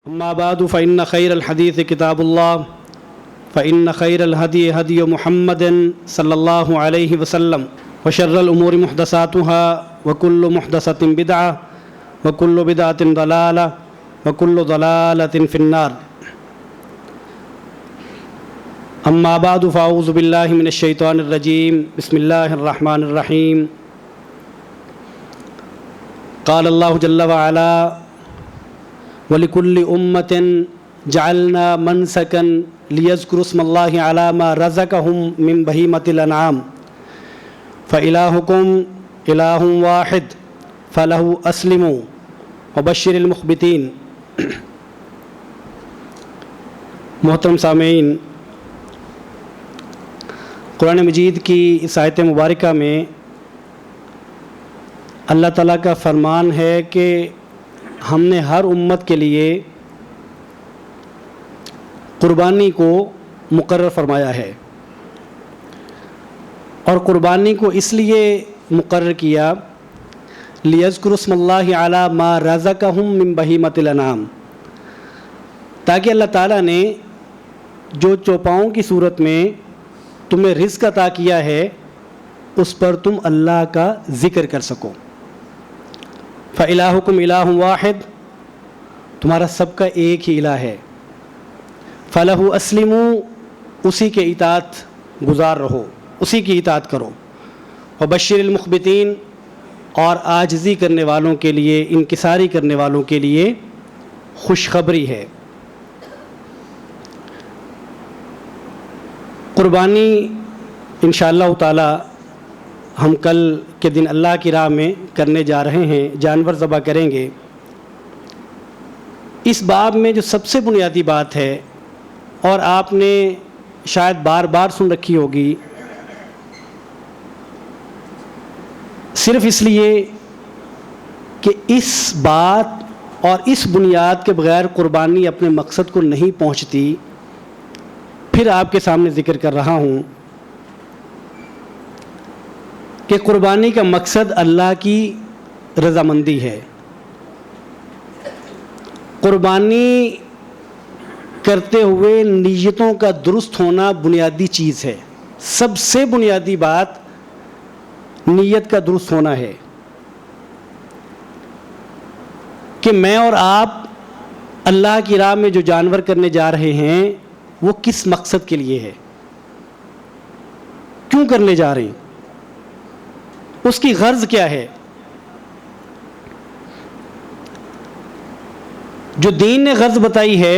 أما بعد فإن خير الحديث كتاب الله فإن خير الهدي هدي محمد صلى الله عليه وسلم وشر الأمور محدثاتها وكل محدثة بدعة وكل بدعة ضلالة وكل ضلالة في النار. أما بعد فأعوذ بالله من الشيطان الرجيم. بسم الله الرحمن الرحيم. قال الله جل وعلا وَلِكُلِّ أُمَّةٍ جَعَلْنَا مَنْسَكًا لِيَذْكُرُوا اسْمَ اللَّهِ عَلَى مَا رَزَقَهُم مِّن بَهِيمَةِ الْأَنْعَامِ فَإِلَٰهُكُمْ إِلَٰهٌ وَاحِدٌ فَلَهُ أَسْلِمُوا وَبَشِّرِ الْمُخْبِتِينَ. محترم سامعین، قرآن مجید کی اس آیت مبارکہ میں اللہ تعالیٰ کا فرمان ہے کہ ہم نے ہر امت کے لیے قربانی کو مقرر فرمایا ہے، اور قربانی کو اس لیے مقرر کیا لِيَذْكُرُوا اسْمَ اللَّهِ عَلَى مَا رَزَقَهُم مِّن بَهِيمَةِ الْأَنْعَامِ، تاکہ اللہ تعالیٰ نے جو چوپاؤں کی صورت میں تمہیں رزق عطا کیا ہے اس پر تم اللہ کا ذکر کر سکو. فَإِلَٰهُكُمْ إِلَٰهٌ وَاحِدٌ، تمہارا سب کا ایک ہی الہ ہے. فَلَهُ أَسْلِمُوا، اسی کے اطاعت گزار رہو، اسی کی اطاعت کرو. وَبَشِّرِ الْمُخْبِتِينَ، اور عاجزی کرنے والوں کے لیے، انکساری کرنے والوں کے لیے خوشخبری ہے. قربانی انشاءاللہ تعالی ہم کل کے دن اللہ کی راہ میں کرنے جا رہے ہیں، جانور ذبح کریں گے. اس باب میں جو سب سے بنیادی بات ہے، اور آپ نے شاید بار بار سن رکھی ہوگی، صرف اس لیے کہ اس بات اور اس بنیاد کے بغیر قربانی اپنے مقصد کو نہیں پہنچتی، پھر آپ کے سامنے ذکر کر رہا ہوں کہ قربانی کا مقصد اللہ کی رضامندی ہے. قربانی کرتے ہوئے نیتوں کا درست ہونا بنیادی چیز ہے. سب سے بنیادی بات نیت کا درست ہونا ہے کہ میں اور آپ اللہ کی راہ میں جو جانور کرنے جا رہے ہیں وہ کس مقصد کے لیے ہے، کیوں کرنے جا رہے ہیں، اس کی غرض کیا ہے. جو دین نے غرض بتائی ہے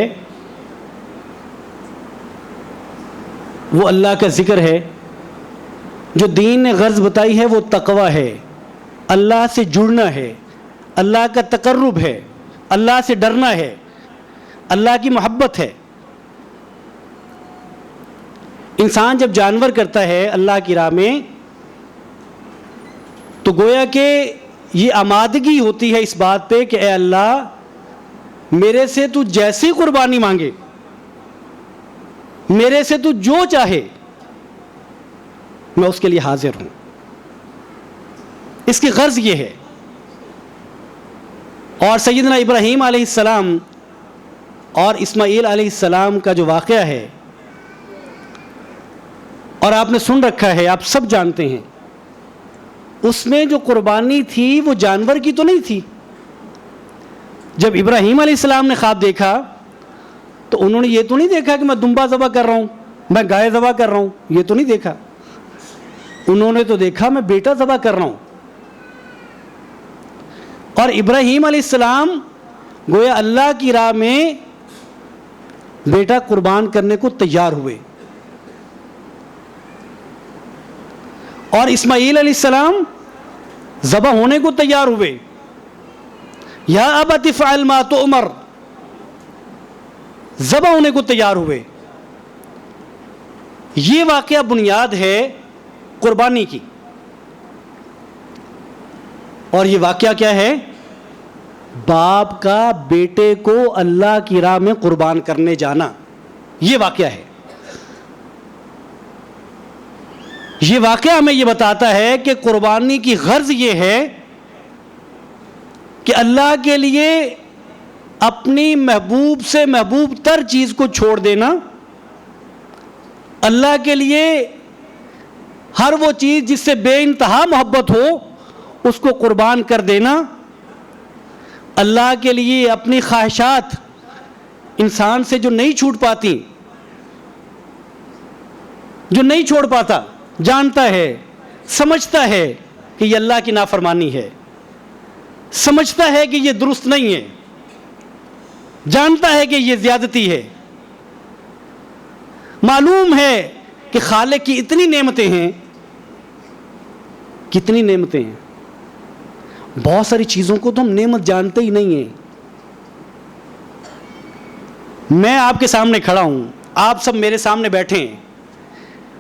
وہ اللہ کا ذکر ہے، جو دین نے غرض بتائی ہے وہ تقوی ہے، اللہ سے جڑنا ہے، اللہ کا تقرب ہے، اللہ سے ڈرنا ہے، اللہ کی محبت ہے. انسان جب جانور کرتا ہے اللہ کی راہ میں تو گویا کہ یہ آمادگی ہوتی ہے اس بات پہ کہ اے اللہ، میرے سے تو جیسی قربانی مانگے، میرے سے تو جو چاہے، میں اس کے لیے حاضر ہوں. اس کی غرض یہ ہے. اور سیدنا ابراہیم علیہ السلام اور اسماعیل علیہ السلام کا جو واقعہ ہے، اور آپ نے سن رکھا ہے، آپ سب جانتے ہیں، اس میں جو قربانی تھی وہ جانور کی تو نہیں تھی. جب ابراہیم علیہ السلام نے خواب دیکھا تو انہوں نے یہ تو نہیں دیکھا کہ میں دمبا ذبح کر رہا ہوں، میں گائے ذبح کر رہا ہوں، یہ تو نہیں دیکھا. انہوں نے تو دیکھا میں بیٹا ذبح کر رہا ہوں. اور ابراہیم علیہ السلام گویا اللہ کی راہ میں بیٹا قربان کرنے کو تیار ہوئے. اور اسماعیل علیہ السلام ذبح ہونے کو تیار ہوئے. یا ابت افعل ما تؤمر، ذبح ہونے کو تیار ہوئے. یہ واقعہ بنیاد ہے قربانی کی. اور یہ واقعہ کیا ہے؟ باپ کا بیٹے کو اللہ کی راہ میں قربان کرنے جانا، یہ واقعہ ہے. یہ واقعہ ہمیں یہ بتاتا ہے کہ قربانی کی غرض یہ ہے کہ اللہ کے لیے اپنی محبوب سے محبوب تر چیز کو چھوڑ دینا، اللہ کے لیے ہر وہ چیز جس سے بے انتہا محبت ہو اس کو قربان کر دینا، اللہ کے لیے اپنی خواہشات انسان سے جو نہیں چھوٹ پاتی، جو نہیں چھوڑ پاتا، جانتا ہے، سمجھتا ہے کہ یہ اللہ کی نافرمانی ہے، سمجھتا ہے کہ یہ درست نہیں ہے، جانتا ہے کہ یہ زیادتی ہے، معلوم ہے کہ خالق کی اتنی نعمتیں ہیں، کتنی نعمتیں ہیں، بہت ساری چیزوں کو تو ہم نعمت جانتے ہی نہیں ہیں۔ میں آپ کے سامنے کھڑا ہوں، آپ سب میرے سامنے بیٹھے ہیں،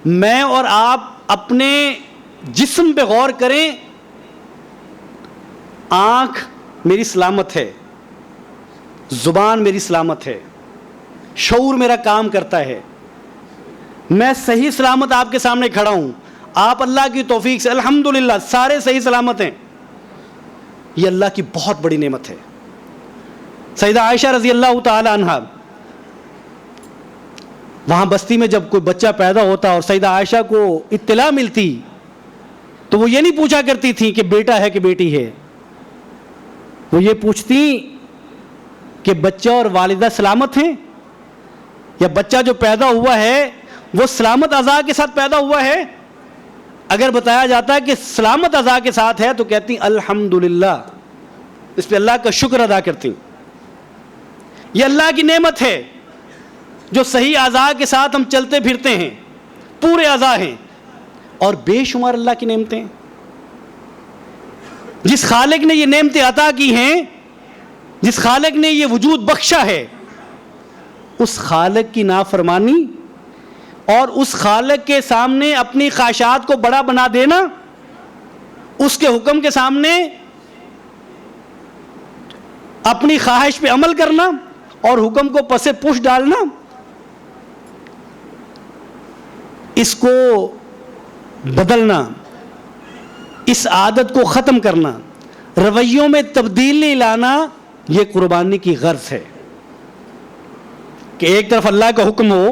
میں اور آپ اپنے جسم پہ غور کریں، آنکھ میری سلامت ہے، زبان میری سلامت ہے، شعور میرا کام کرتا ہے، میں صحیح سلامت آپ کے سامنے کھڑا ہوں، آپ اللہ کی توفیق سے الحمدللہ سارے صحیح سلامت ہیں، یہ اللہ کی بہت بڑی نعمت ہے۔ سیدہ عائشہ رضی اللہ تعالی عنہا، وہاں بستی میں جب کوئی بچہ پیدا ہوتا اور سیدہ عائشہ کو اطلاع ملتی تو وہ یہ نہیں پوچھا کرتی تھی کہ بیٹا ہے کہ بیٹی ہے، وہ یہ پوچھتی کہ بچہ اور والدہ سلامت ہیں، یا بچہ جو پیدا ہوا ہے وہ سلامت اعضاء کے ساتھ پیدا ہوا ہے؟ اگر بتایا جاتا ہے کہ سلامت اعضاء کے ساتھ ہے تو کہتی الحمدللہ، اس پہ اللہ کا شکر ادا کرتی۔ یہ اللہ کی نعمت ہے جو صحیح اعضاء کے ساتھ ہم چلتے پھرتے ہیں، پورے اعضاء ہیں، اور بے شمار اللہ کی نعمتیں ہیں۔ جس خالق نے یہ نعمتیں عطا کی ہیں، جس خالق نے یہ وجود بخشا ہے، اس خالق کی نافرمانی اور اس خالق کے سامنے اپنی خواہشات کو بڑا بنا دینا، اس کے حکم کے سامنے اپنی خواہش پہ عمل کرنا اور حکم کو پس پش ڈالنا، اس کو بدلنا، اس عادت کو ختم کرنا، رویوں میں تبدیلی لانا، یہ قربانی کی غرض ہے کہ ایک طرف اللہ کا حکم ہو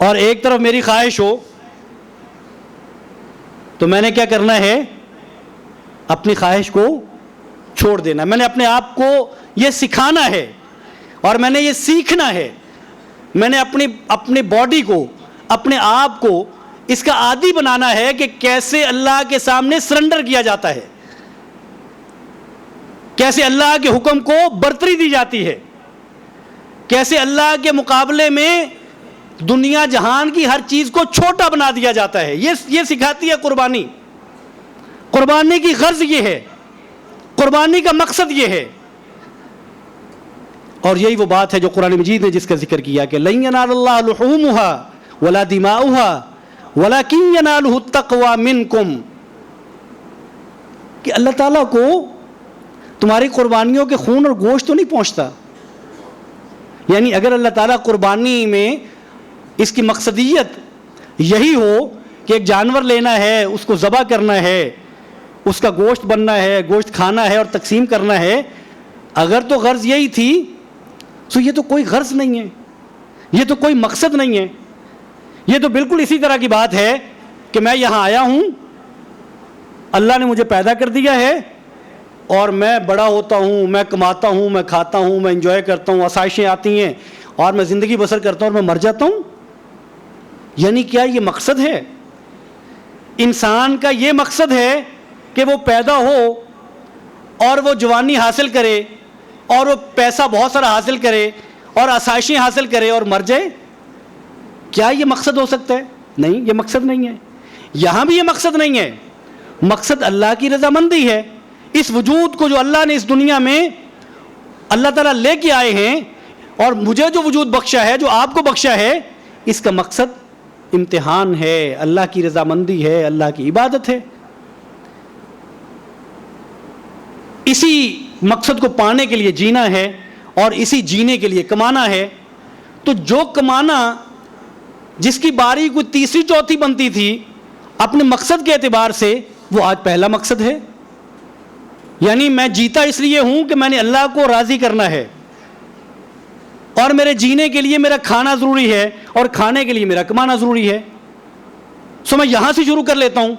اور ایک طرف میری خواہش ہو، تو میں نے کیا کرنا ہے؟ اپنی خواہش کو چھوڑ دینا۔ میں نے اپنے آپ کو یہ سکھانا ہے اور میں نے یہ سیکھنا ہے، میں نے اپنی باڈی کو، اپنے آپ کو اس کا عادی بنانا ہے کہ کیسے اللہ کے سامنے سرنڈر کیا جاتا ہے، کیسے اللہ کے حکم کو برتری دی جاتی ہے، کیسے اللہ کے مقابلے میں دنیا جہان کی ہر چیز کو چھوٹا بنا دیا جاتا ہے۔ یہ سکھاتی ہے قربانی۔ قربانی کی غرض یہ ہے، قربانی کا مقصد یہ ہے، اور یہی وہ بات ہے جو قرآن مجید نے جس کا ذکر کیا کہ لن ینال اللہ لحومها ولا دماؤها ولکن ینالہ التقوی منکم، کہ اللہ تعالیٰ کو تمہاری قربانیوں کے خون اور گوشت تو نہیں پہنچتا۔ یعنی اگر اللہ تعالیٰ قربانی میں اس کی مقصدیت یہی ہو کہ ایک جانور لینا ہے، اس کو ذبح کرنا ہے، اس کا گوشت بننا ہے، گوشت کھانا ہے اور تقسیم کرنا ہے، اگر تو غرض یہی تھی تو یہ تو کوئی غرض نہیں ہے، یہ تو کوئی مقصد نہیں ہے۔ یہ تو بالکل اسی طرح کی بات ہے کہ میں یہاں آیا ہوں، اللہ نے مجھے پیدا کر دیا ہے اور میں بڑا ہوتا ہوں، میں کماتا ہوں، میں کھاتا ہوں، میں انجوائے کرتا ہوں، آسائشیں آتی ہیں اور میں زندگی بسر کرتا ہوں اور میں مر جاتا ہوں۔ یعنی کیا یہ مقصد ہے؟ انسان کا یہ مقصد ہے کہ وہ پیدا ہو اور وہ جوانی حاصل کرے اور وہ پیسہ بہت سارا حاصل کرے اور آسائشیں حاصل کرے اور مر جائے؟ کیا یہ مقصد ہو سکتا ہے؟ نہیں، یہ مقصد نہیں ہے۔ یہاں بھی یہ مقصد نہیں ہے۔ مقصد اللہ کی رضامندی ہے۔ اس وجود کو جو اللہ نے اس دنیا میں اللہ تعالیٰ لے کے آئے ہیں اور مجھے جو وجود بخشا ہے، جو آپ کو بخشا ہے، اس کا مقصد امتحان ہے، اللہ کی رضامندی ہے، اللہ کی عبادت ہے۔ اسی مقصد کو پانے کے لیے جینا ہے اور اسی جینے کے لیے کمانا ہے۔ تو جو کمانا جس کی باری کوئی تیسری چوتھی بنتی تھی اپنے مقصد کے اعتبار سے، وہ آج پہلا مقصد ہے۔ یعنی میں جیتا اس لیے ہوں کہ میں نے اللہ کو راضی کرنا ہے، اور میرے جینے کے لیے میرا کھانا ضروری ہے، اور کھانے کے لیے میرا کمانا ضروری ہے. سو میں یہاں سے شروع کر لیتا ہوں.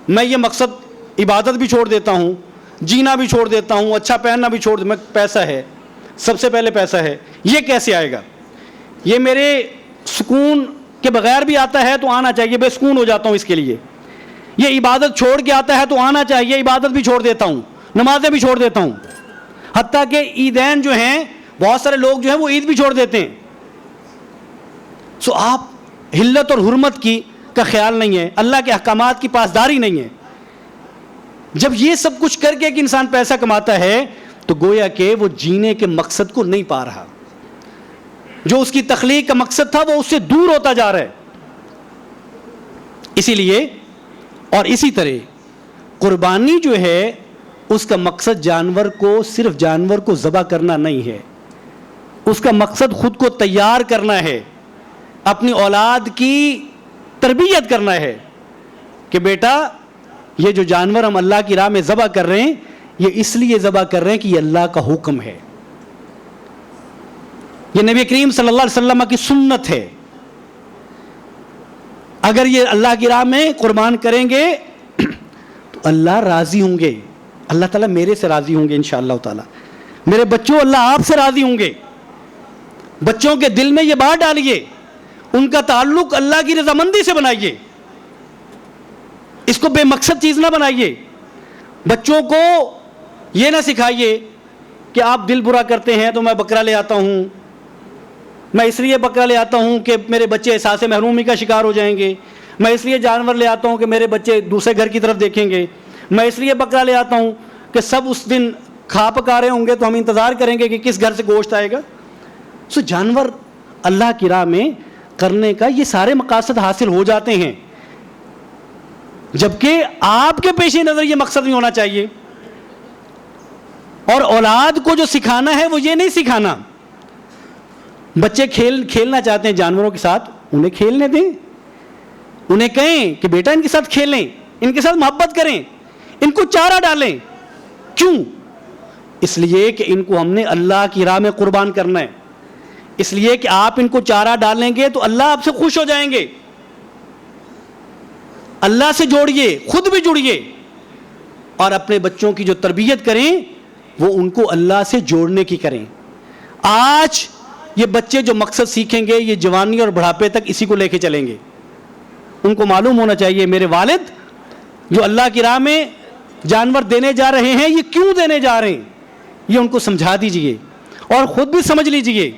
میں یہ مقصد عبادت بھی چھوڑ دیتا ہوں، جینا بھی چھوڑ دیتا ہوں، اچھا پہننا بھی چھوڑ دیتا ہوں. پیسہ ہے، سب سے پہلے پیسہ ہے. یہ کیسے آئے گا؟ یہ میرے سکون کے بغیر بھی آتا ہے تو آنا چاہیے، بے سکون ہو جاتا ہوں اس کے لیے. یہ عبادت چھوڑ کے آتا ہے تو آنا چاہیے، عبادت بھی چھوڑ دیتا ہوں، نمازیں بھی چھوڑ دیتا ہوں. حتیٰ کہ عیدین جو ہیں، بہت سارے لوگ جو ہیں وہ عید بھی چھوڑ دیتے ہیں. سو آپ حلت اور حرمت کا خیال نہیں ہے، اللہ کے احکامات کی پاسداری نہیں ہے. جب یہ سب کچھ کر کے ایک انسان پیسہ کماتا ہے تو گویا کہ وہ جینے کے مقصد کو نہیں پا رہا. جو اس کی تخلیق کا مقصد تھا وہ اس سے دور ہوتا جا رہا ہے. اسی لیے اور اسی طرح قربانی جو ہے اس کا مقصد صرف جانور کو ذبح کرنا نہیں ہے. اس کا مقصد خود کو تیار کرنا ہے، اپنی اولاد کی تربیت کرنا ہے کہ بیٹا یہ جو جانور ہم اللہ کی راہ میں ذبح کر رہے ہیں یہ اس لیے ذبح کر رہے ہیں کہ یہ اللہ کا حکم ہے، یہ نبی کریم صلی اللہ علیہ وسلم کی سنت ہے. اگر یہ اللہ کی راہ میں قربان کریں گے تو اللہ راضی ہوں گے، اللہ تعالیٰ میرے سے راضی ہوں گے انشاءاللہ تعالیٰ. میرے بچوں، اللہ آپ سے راضی ہوں گے. بچوں کے دل میں یہ بات ڈالیے، ان کا تعلق اللہ کی رضامندی سے بنائیے. اس کو بے مقصد چیز نہ بنائیے. بچوں کو یہ نہ سکھائیے کہ آپ دل برا کرتے ہیں تو میں بکرا لے آتا ہوں، میں اس لیے بکرا لے آتا ہوں کہ میرے بچے احساس محرومی کا شکار ہو جائیں گے، میں اس لیے جانور لے آتا ہوں کہ میرے بچے دوسرے گھر کی طرف دیکھیں گے، میں اس لیے بکرا لے آتا ہوں کہ سب اس دن کھا پکا رہے ہوں گے تو ہم انتظار کریں گے کہ کس گھر سے گوشت آئے گا. سو جانور اللہ کی راہ میں کرنے کا یہ سارے مقاصد حاصل ہو جاتے ہیں، جبکہ آپ کے پیش نظر یہ مقصد نہیں ہونا چاہیے. اور اولاد کو جو سکھانا ہے وہ یہ نہیں سکھانا. بچے کھیلنا چاہتے ہیں جانوروں کے ساتھ، انہیں کھیلنے دیں. انہیں کہیں کہ بیٹا ان کے ساتھ کھیلیں، ان کے ساتھ محبت کریں، ان کو چارہ ڈالیں. کیوں؟ اس لیے کہ ان کو ہم نے اللہ کی راہ میں قربان کرنا ہے. اس لیے کہ آپ ان کو چارہ ڈالیں گے تو اللہ آپ سے خوش ہو جائیں گے. اللہ سے جوڑیے، خود بھی جڑیے، اور اپنے بچوں کی جو تربیت کریں وہ ان کو اللہ سے جوڑنے کی کریں. آج یہ بچے جو مقصد سیکھیں گے یہ جوانی اور بڑھاپے تک اسی کو لے کے چلیں گے. ان کو معلوم ہونا چاہیے میرے والد جو اللہ کی راہ میں جانور دینے جا رہے ہیں یہ کیوں دینے جا رہے ہیں، یہ ان کو سمجھا دیجئے اور خود بھی سمجھ لیجئے.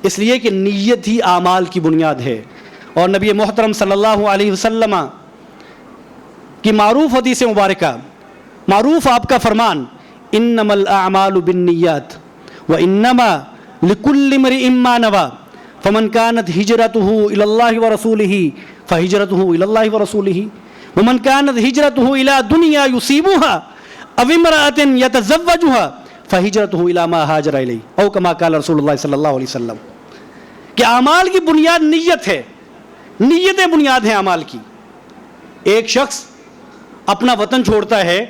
اس لیے کہ نیت ہی اعمال کی بنیاد ہے. اور نبی محترم صلی اللہ علیہ وسلم کی معروف حدیث مبارکہ، معروف آپ کا فرمان، انما الاعمال بالنیات وانما لکل امرئ ما نوى فمن كانت هجرته الى الله ورسوله فهجرته الى الله ورسوله ومن كانت هجرته الى دنيا يصيبها او امرأة يتزوجها فهجرته الى ما هاجر اليه او كما قال رسول اللہ صلی اللہ علیہ وسلم. کہ اعمال کی بنیاد نیت ہے، نیتیں بنیاد ہیں اعمال کی. ایک شخص اپنا وطن چھوڑتا ہے،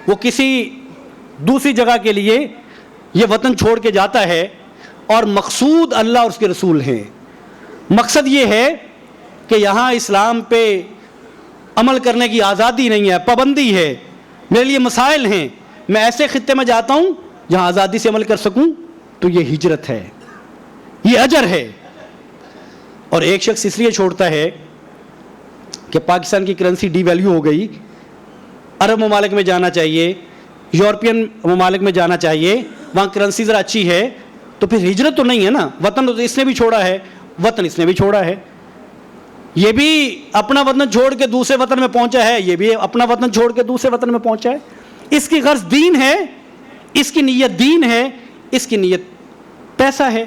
وہ کسی دوسری جگہ کے لیے یہ وطن چھوڑ کے جاتا ہے اور مقصود اللہ اور اس کے رسول ہیں. مقصد یہ ہے کہ یہاں اسلام پہ عمل کرنے کی آزادی نہیں ہے، پابندی ہے، میرے لیے مسائل ہیں، میں ایسے خطے میں جاتا ہوں جہاں آزادی سے عمل کر سکوں، تو یہ ہجرت ہے، یہ اجر ہے. اور ایک شخص اس لیے چھوڑتا ہے کہ پاکستان کی کرنسی ڈی ویلیو ہو گئی، عرب ممالک میں جانا چاہیے، یورپین ممالک میں جانا چاہیے، وہاں کرنسی ذرا اچھی ہے. تو پھر ہجرت تو نہیں ہے نا، وطن تو اس نے بھی چھوڑا ہے، وطن اس نے بھی چھوڑا ہے. یہ بھی اپنا وطن چھوڑ کے دوسرے وطن میں پہنچا ہے، یہ بھی اپنا وطن چھوڑ کے دوسرے وطن میں پہنچا ہے. اس کی غرض دین ہے، اس کی نیت دین ہے، اس کی نیت پیسہ ہے.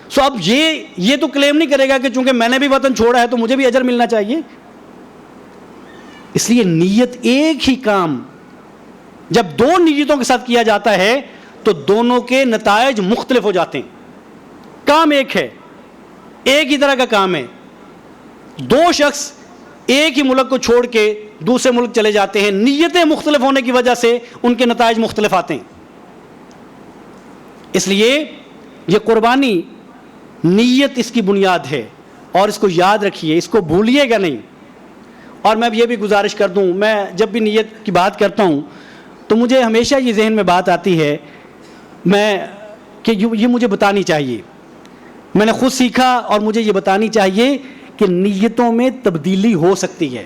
سو اب یہ تو کلیم نہیں کرے گا کہ چونکہ میں نے بھی وطن چھوڑا ہے تو مجھے بھی اجر ملنا چاہیے. اس لیے نیت ایک ہی کام جب دو نیتوں کے ساتھ کیا جاتا ہے تو دونوں کے نتائج مختلف ہو جاتے ہیں. کام ایک ہے، ایک ہی طرح کا کام ہے. دو شخص ایک ہی ملک کو چھوڑ کے دوسرے ملک چلے جاتے ہیں, نیتیں مختلف ہونے کی وجہ سے ان کے نتائج مختلف آتے ہیں. اس لیے یہ قربانی نیت اس کی بنیاد ہے, اور اس کو یاد رکھیے, اس کو بھولیے گا نہیں. اور میں یہ بھی گزارش کر دوں, میں جب بھی نیت کی بات کرتا ہوں تو مجھے ہمیشہ یہ ذہن میں بات آتی ہے کہ یہ مجھے بتانی چاہیے. میں نے خود سیکھا اور مجھے یہ بتانی چاہیے کہ نیتوں میں تبدیلی ہو سکتی ہے,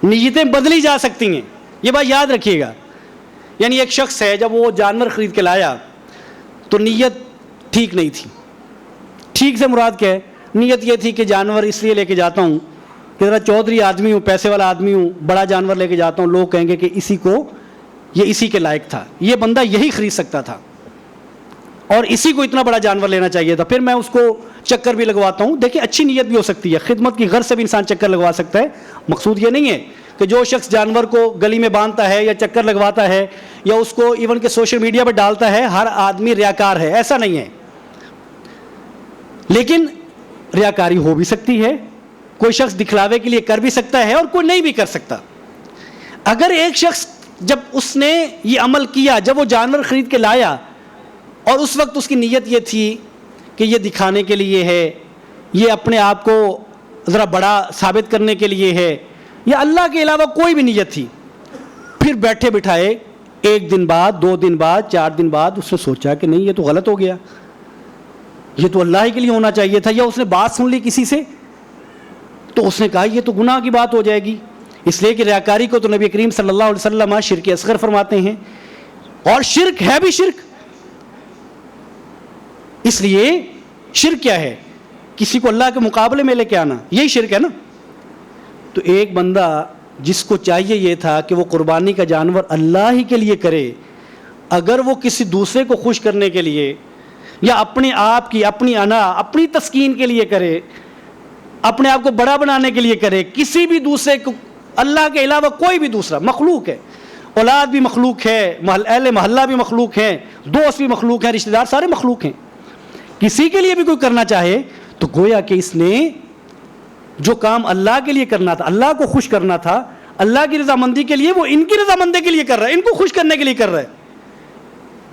نیتیں بدلی جا سکتی ہیں. یہ بات یاد رکھیے گا. یعنی ایک شخص ہے, جب وہ جانور خرید کے لایا تو نیت ٹھیک نہیں تھی. ٹھیک سے مراد کیا ہے؟ نیت یہ تھی کہ جانور اس لیے لے کے جاتا ہوں کہ ذرا چودھری آدمی ہوں, پیسے والا آدمی ہوں, بڑا جانور لے کے جاتا ہوں, لوگ کہیں گے کہ یہ اسی کے لائق تھا, یہ بندہ یہی خرید سکتا تھا اور اسی کو اتنا بڑا جانور لینا چاہیے تھا, پھر میں اس کو چکر بھی لگواتا ہوں. دیکھیں اچھی نیت بھی ہو سکتی ہے, خدمت کی غرض سے بھی انسان چکر لگوا سکتا ہے. مقصود یہ نہیں ہے کہ جو شخص جانور کو گلی میں باندھتا ہے یا چکر لگواتا ہے یا اس کو ایون کہ سوشل میڈیا پر ڈالتا ہے ہر آدمی ریاکار ہے, ایسا نہیں ہے. لیکن ریاکاری ہو بھی سکتی ہے, کوئی شخص دکھلاوے کے لیے کر بھی سکتا ہے اور کوئی نہیں بھی کر سکتا. اگر ایک شخص جب اس نے یہ عمل کیا, جب وہ جانور خرید کے لایا اور اس وقت اس کی نیت یہ تھی کہ یہ دکھانے کے لیے ہے, یہ اپنے آپ کو ذرا بڑا ثابت کرنے کے لیے ہے, یا اللہ کے علاوہ کوئی بھی نیت تھی, پھر بیٹھے بٹھائے 1 دن بعد, 2 دن بعد, 4 دن بعد اس نے سوچا کہ نہیں یہ تو غلط ہو گیا, یہ تو اللہ ہی کے لیے ہونا چاہیے تھا, یا اس نے بات سن لی کسی سے تو اس نے کہا یہ تو گناہ کی بات ہو جائے گی. اس لیے کہ ریاکاری کو تو نبی کریم صلی اللہ علیہ وسلم شرک اصغر فرماتے ہیں, اور شرک ہے بھی شرک. اس لیے شرک کیا ہے؟ کسی کو اللہ کے مقابلے میں لے کے آنا, یہی شرک ہے نا. تو ایک بندہ جس کو چاہیے یہ تھا کہ وہ قربانی کا جانور اللہ ہی کے لیے کرے, اگر وہ کسی دوسرے کو خوش کرنے کے لیے یا اپنے آپ کی اپنی انا اپنی تسکین کے لیے کرے, اپنے آپ کو بڑا بنانے کے لیے کرے, کسی بھی دوسرے کو اللہ کے علاوہ کوئی بھی دوسرا مخلوق ہے, اولاد بھی مخلوق ہے, اہل محلہ بھی مخلوق ہیں, دوست بھی مخلوق ہیں, رشتہ دار سارے مخلوق ہیں, کسی کے لیے بھی کوئی کرنا چاہے تو گویا کہ اس نے جو کام اللہ کے لیے کرنا تھا, اللہ کو خوش کرنا تھا, اللہ کی رضامندی کے لیے, وہ ان کی رضامندی کے لیے کر رہا ہے, ان کو خوش کرنے کے لیے کر رہا ہے.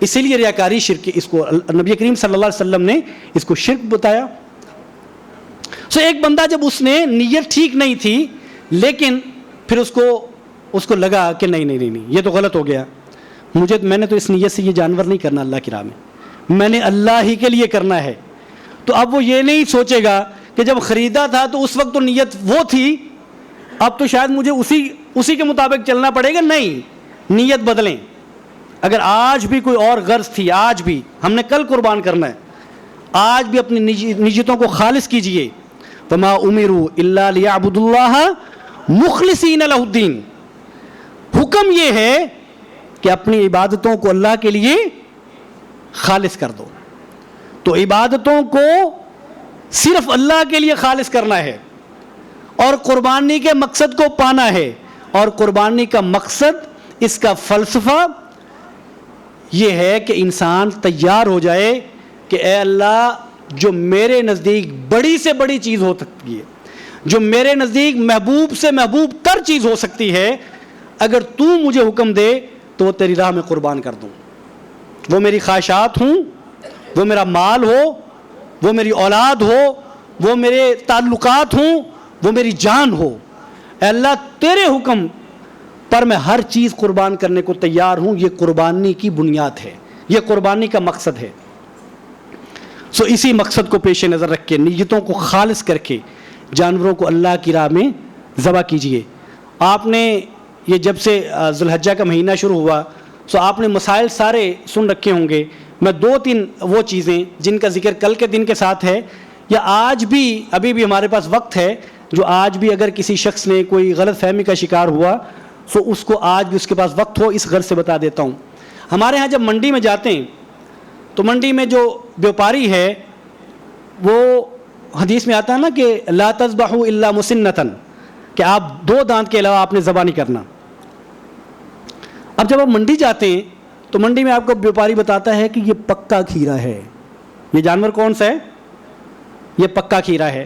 اسی لیے ریاکاری شرک, اس کو نبی کریم صلی اللہ علیہ وسلم نے اس کو شرک بتایا. ایک بندہ جب اس نے نیت ٹھیک نہیں تھی, لیکن پھر اس کو لگا کہ نہیں یہ تو غلط ہو گیا, میں نے تو اس نیت سے یہ جانور نہیں کرنا اللہ کی راہ میں, میں نے اللہ ہی کے لیے کرنا ہے. تو اب وہ یہ نہیں سوچے گا کہ جب خریدا تھا تو اس وقت تو نیت وہ تھی, اب تو شاید مجھے اسی کے مطابق چلنا پڑے گا. نہیں, نیت بدلیں. اگر آج بھی کوئی اور غرض تھی, آج بھی ہم نے کل قربان کرنا ہے, آج بھی اپنی نیتوں کو خالص کیجئے. وما امروا الا ليعبدوا الله مخلصین لہ الدین. حکم یہ ہے کہ اپنی عبادتوں کو اللہ کے لیے خالص کر دو. تو عبادتوں کو صرف اللہ کے لیے خالص کرنا ہے, اور قربانی کے مقصد کو پانا ہے. اور قربانی کا مقصد, اس کا فلسفہ یہ ہے کہ انسان تیار ہو جائے کہ اے اللہ, جو میرے نزدیک بڑی سے بڑی چیز ہو سکتی ہے, جو میرے نزدیک محبوب سے محبوب تر چیز ہو سکتی ہے, اگر تو مجھے حکم دے تو وہ تیری راہ میں قربان کر دوں. وہ میری خواہشات ہوں, وہ میرا مال ہو, وہ میری اولاد ہو, وہ میرے تعلقات ہوں, وہ میری جان ہو, اے اللہ تیرے حکم پر میں ہر چیز قربان کرنے کو تیار ہوں. یہ قربانی کی بنیاد ہے, یہ قربانی کا مقصد ہے. اسی مقصد کو پیش نظر رکھ کے, نیتوں کو خالص کر کے جانوروں کو اللہ کی راہ میں ذبح کیجئے. آپ نے یہ جب سے ذو الحجہ کا مہینہ شروع ہوا آپ نے مسائل سارے سن رکھے ہوں گے. میں 2-3 وہ چیزیں جن کا ذکر کل کے دن کے ساتھ ہے, یا آج بھی ابھی بھی ہمارے پاس وقت ہے, جو آج بھی اگر کسی شخص نے کوئی غلط فہمی کا شکار ہوا اس کو آج بھی اس کے پاس وقت ہو, اس غرض سے بتا دیتا ہوں. ہمارے ہاں جب منڈی میں جاتے ہیں تو منڈی میں جو بیوپاری ہے وہ حدیث میں آتا ہے نا کہ لا تذبحوا الا مسنتن, کہ آپ 2 دانت کے علاوہ آپ نے ذبح نہیں کرنا. اب جب آپ منڈی جاتے ہیں تو منڈی میں آپ کو بیوپاری بتاتا ہے کہ یہ پکا کھیرا ہے, یہ جانور کون سا ہے, یہ پکا کھیرا ہے.